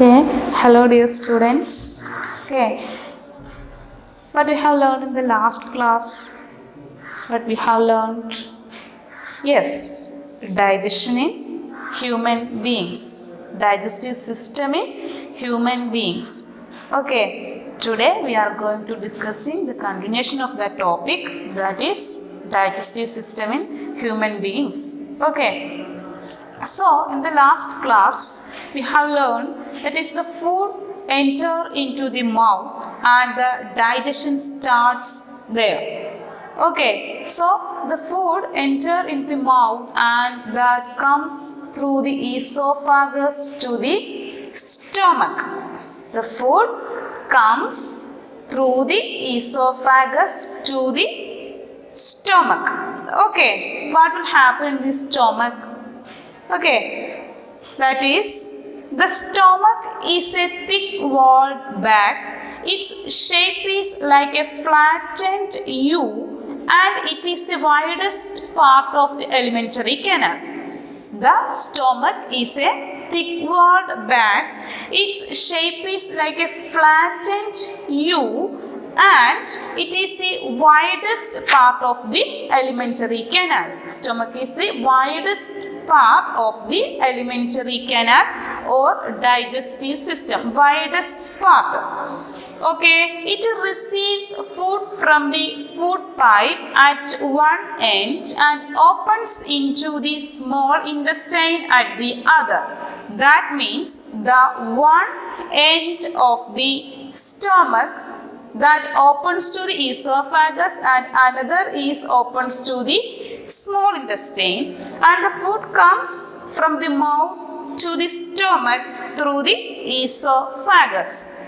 Okay, hello dear students. Okay, what we have learned in the last class? What we have learned? Yes, digestion in human beings. Digestive system in human beings. Okay, today we are going to discussing the continuation of that topic, that is digestive system in human beings. Okay. So, in the last class, we have learned that is the food enter into the mouth and the digestion starts there. Okay, so the food enter into the mouth and that comes through the esophagus to the stomach. The food comes through the esophagus to the stomach. Okay, what will happen in the stomach? Okay, that is, the stomach is a thick-walled bag. Its shape is like a flattened U and it is the widest part of the alimentary canal. The stomach is a thick-walled bag. Its shape is like a flattened U and it is the widest part of the alimentary canal. Stomach is the widest part of the alimentary canal or digestive system. Widest part. Okay, it receives food from the food pipe at one end and opens into the small intestine at the other. That means the one end of the stomach that opens to the esophagus and another is opens to the small intestine, and the food comes from the mouth to the stomach through the esophagus.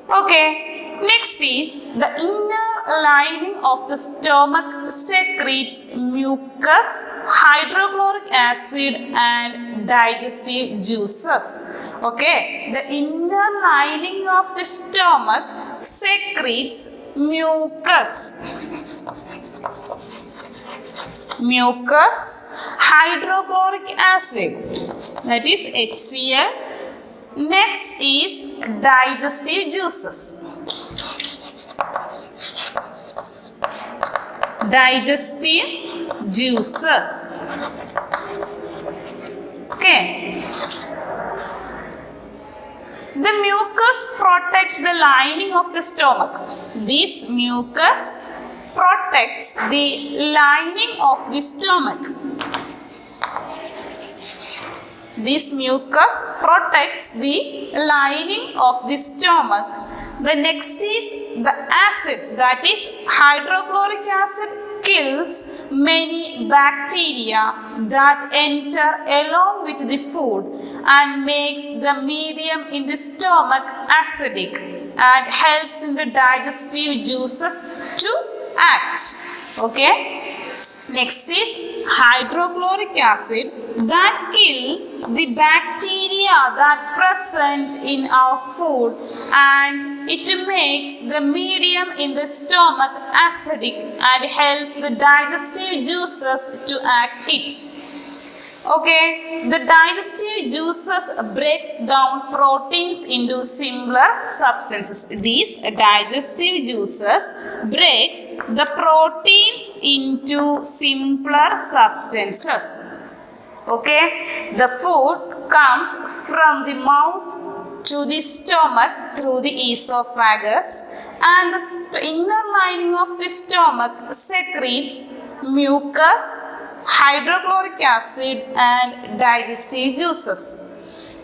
Okay, next is the inner lining of the stomach secretes mucus, hydrochloric acid and digestive juices. Okay, the inner lining of the stomach secretes mucus, hydrochloric acid, that is HCl. Next is digestive juices. Digestive juices. Okay. The mucus protects the lining of the stomach. This mucus protects the lining of the stomach. This mucus protects the lining of the stomach. The next is the acid, that is hydrochloric acid kills many bacteria that enter along with the food and makes the medium in the stomach acidic and helps in the digestive juices to act. Okay. Next is hydrochloric acid that kill the bacteria that present in our food and it makes the medium in the stomach acidic and helps the digestive juices to act it. Okay, the digestive juices breaks down proteins into simpler substances. These digestive juices breaks the proteins into simpler substances. Okay, the food comes from the mouth to the stomach through the esophagus and the inner lining of the stomach secretes mucus, hydrochloric acid and digestive juices.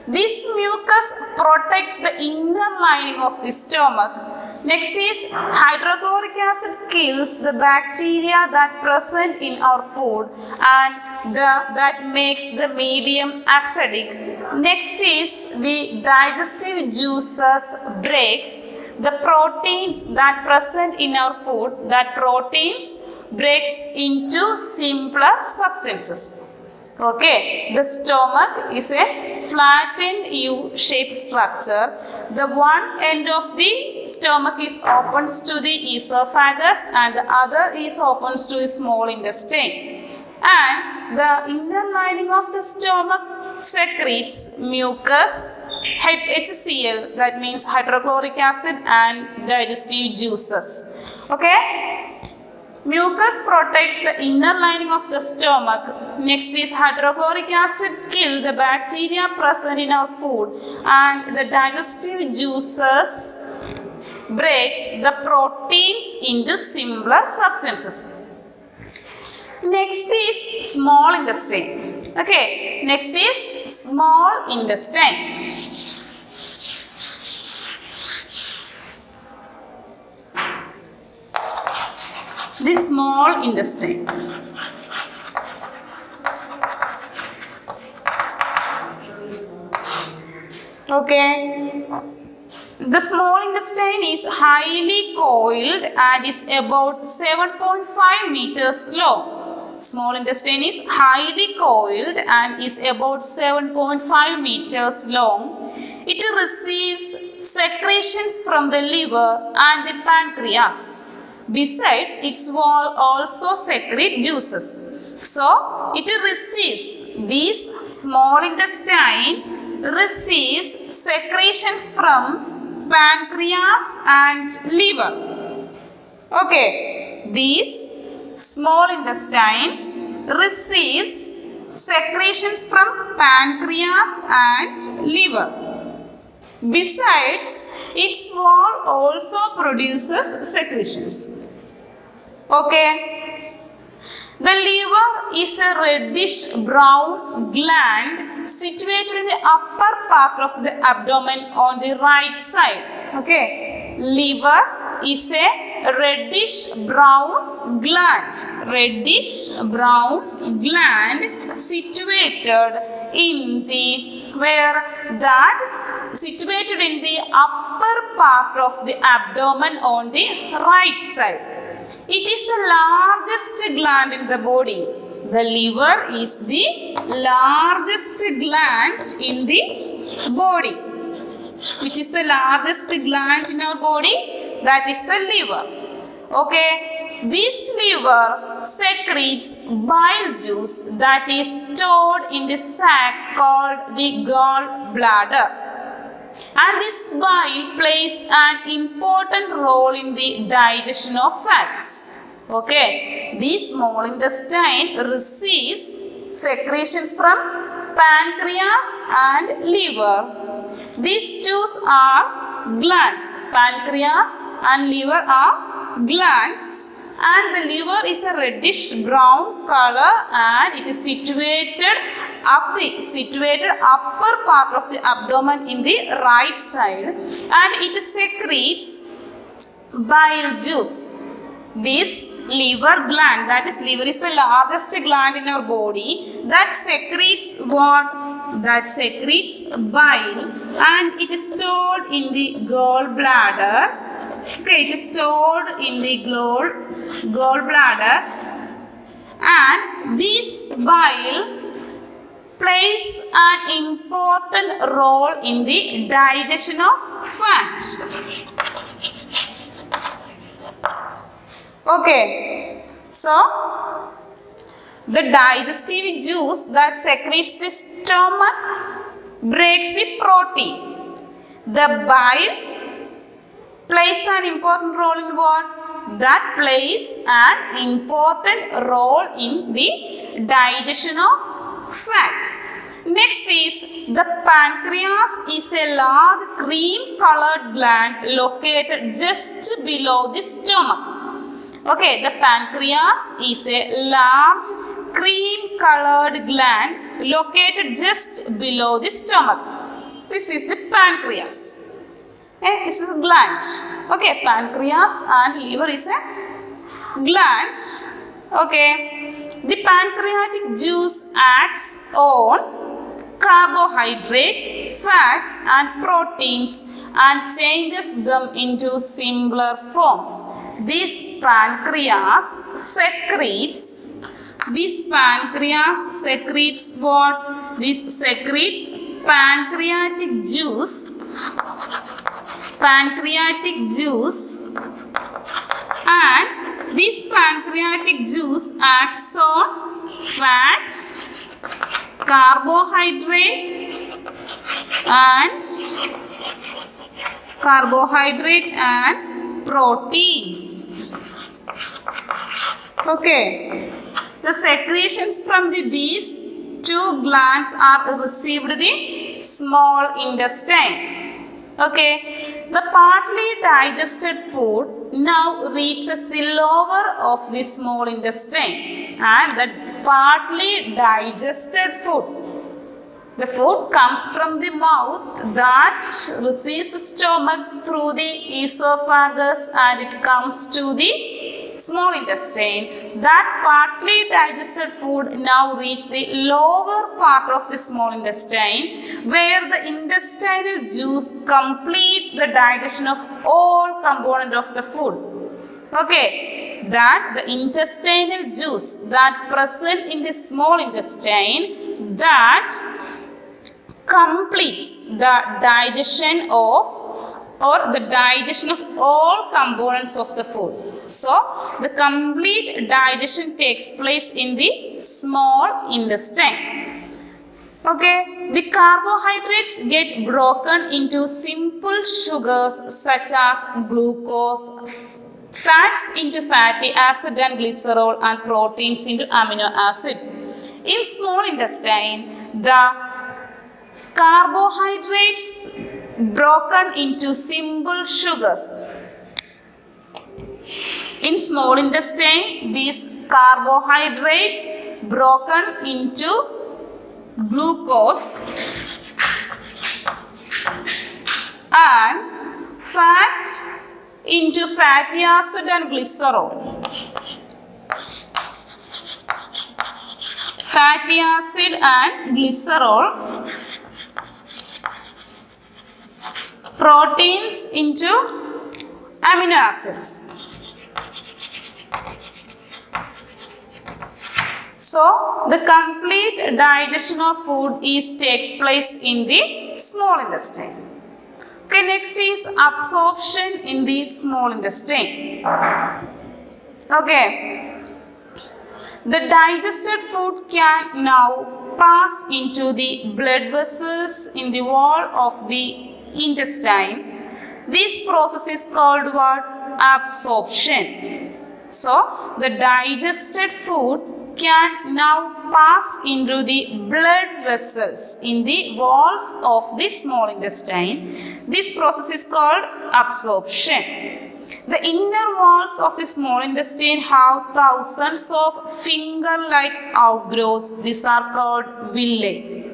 This mucus protects the inner lining of the stomach. Next is hydrochloric acid kills the bacteria that present in our food and that makes the medium acidic. Next is the digestive juices breaks the proteins that present in our food, that proteins breaks into simpler substances. Okay, the stomach is a flattened U-shaped structure. The one end of the stomach is opens to the esophagus and the other is opens to the small intestine. And the inner lining of the stomach secretes mucus, HCl, that means hydrochloric acid, and digestive juices. Okay? Mucus protects the inner lining of the stomach. Next is hydrochloric acid kill the bacteria present in our food, and the digestive juices breaks the proteins into simpler substances. Next is small intestine. Okay, next is small intestine. The small intestine. Okay. The small intestine is highly coiled and is about 7.5 meters long. Small intestine is highly coiled and is about 7.5 meters long. It receives secretions from the liver and the pancreas. Besides, its wall also secrete juices. So, it receives, this small intestine receives secretions from pancreas and liver. Okay, this small intestine receives secretions from pancreas and liver. Besides, its wall also produces secretions. Okay. The liver is a reddish brown gland situated in the upper part of the abdomen on the right side. Okay. Liver is a reddish brown gland. Reddish brown gland situated in the situated in the upper part of the abdomen on the right side. It is the largest gland in the body. The liver is the largest gland in the body. Which is the largest gland in our body? That is the liver. Okay. This liver secretes bile juice that is stored in the sac called the gallbladder. And this bile plays an important role in the digestion of fats. Okay, this small intestine receives secretions from pancreas and liver. These two are glands. Pancreas and liver are glands. And the liver is a reddish brown color and it is situated upper part of the abdomen in the right side, and it secretes bile juice. This liver gland, that is liver is the largest gland in our body, that secretes what? That secretes bile, and it is stored in the gallbladder. Okay, it is stored in the gallbladder, and this bile plays an important role in the digestion of fat. Okay, so the digestive juice that secretes the stomach breaks the protein. The bile plays an important role in what? That plays an important role in the digestion of fats. Next is the pancreas is a large cream colored gland located just below the stomach. Okay, the pancreas is a large cream colored gland located just below the stomach. This is the pancreas. This is a gland. Okay, pancreas and liver is a gland. Okay, the pancreatic juice acts on carbohydrate, fats and proteins and changes them into simpler forms. This pancreas secretes what? This secretes pancreatic juice, and this pancreatic juice acts on fat, carbohydrate and proteins. Okay, the secretions from these two glands are received the small intestine. Okay, the partly digested food now reaches the lower of the small intestine, and the partly digested food, the food comes from the mouth that receives the stomach through the esophagus, and it comes to the small intestine. That partly digested food now reach the lower part of the small intestine, where the intestinal juice complete the digestion of all component of the food. Okay, that the intestinal juice that present in the small intestine that completes the digestion of all components of the food. So the complete digestion takes place in the small intestine. Okay, the carbohydrates get broken into simple sugars such as glucose, fats into fatty acid and glycerol, and proteins into amino acid. In small intestine, the carbohydrates broken into simple sugars. In small intestine, these carbohydrates broken into glucose and fat into fatty acid and glycerol. Fatty acid and glycerol, proteins into amino acids. So the complete digestion of food takes place in the small intestine. Okay, next is absorption in the small intestine. Okay, the digested food can now pass into the blood vessels in the wall of the intestine. This process is called what? Absorption. So the digested food can now pass into the blood vessels in the walls of the small intestine. This process is called absorption. The inner walls of the small intestine have thousands of finger-like outgrowths. These are called villi.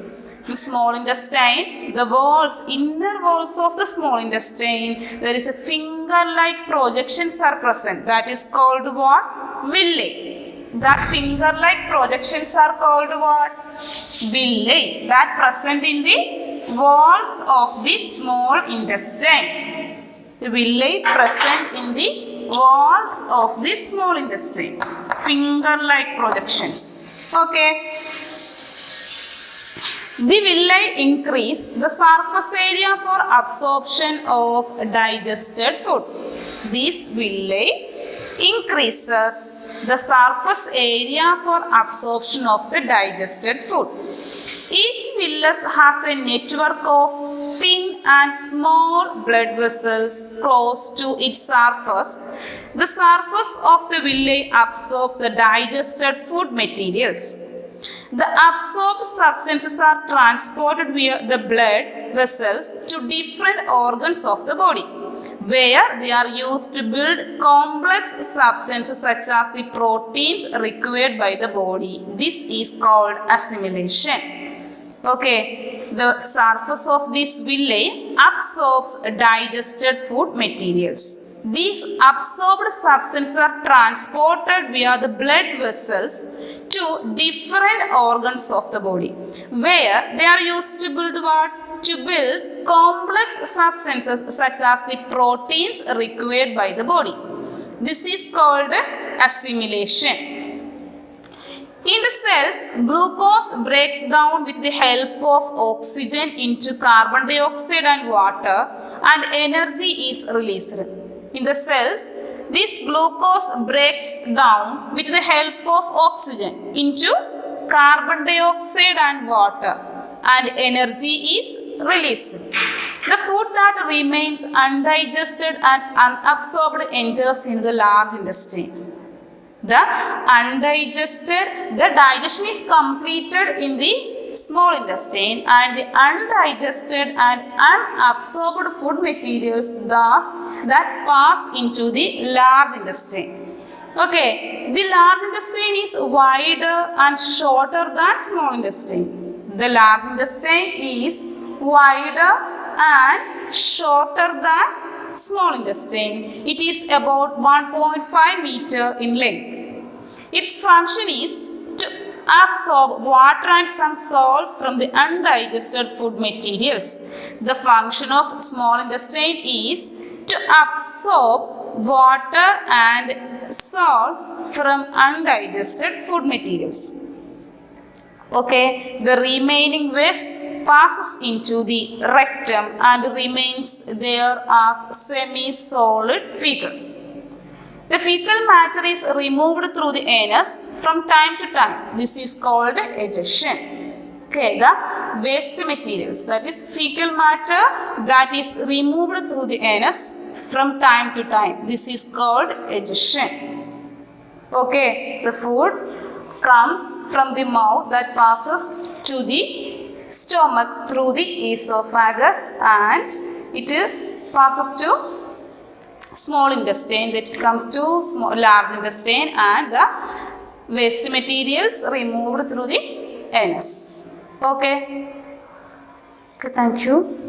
In small intestine, the inner walls of the small intestine, there is a finger-like projections are present. That is called what? Villi. That finger-like projections are called what? Villi. That present in the walls of the small intestine. The villi present in the walls of the small intestine. Finger-like projections. Okay. The villi increase the surface area for absorption of digested food. This villi increases the surface area for absorption of the digested food. Each villus has a network of thin and small blood vessels close to its surface. The surface of the villi absorbs the digested food materials. The absorbed substances are transported via the blood vessels to different organs of the body, where they are used to build complex substances such as the proteins required by the body. This is called assimilation. Okay, the surface of this villi absorbs digested food materials. These absorbed substances are transported via the blood vessels to different organs of the body, where they are used to build what? To build complex substances such as the proteins required by the body. This is called assimilation. In the cells, glucose breaks down with the help of oxygen into carbon dioxide and water, and energy is released. In the cells, this glucose breaks down with the help of oxygen into carbon dioxide and water, and energy is released. The food that remains undigested and unabsorbed enters into the large intestine. The digestion is completed in the small intestine, and the undigested and unabsorbed food materials thus that pass into the large intestine. Okay, the large intestine is wider and shorter than small intestine. The large intestine is wider and shorter than small intestine. It is about 1.5 meter in length. Its function is to absorb water and some salts from the undigested food materials. The function of small intestine is to absorb water and salts from undigested food materials. Okay, the remaining waste passes into the rectum and remains there as semi-solid fecals. The fecal matter is removed through the anus from time to time. This is called egestion. Okay, the waste materials, that is fecal matter, that is removed through the anus from time to time. This is called egestion. Okay, the food comes from the mouth that passes to the stomach through the esophagus, and it passes to small intestine, that it comes to large intestine, and the waste materials removed through the anus. Okay, thank you.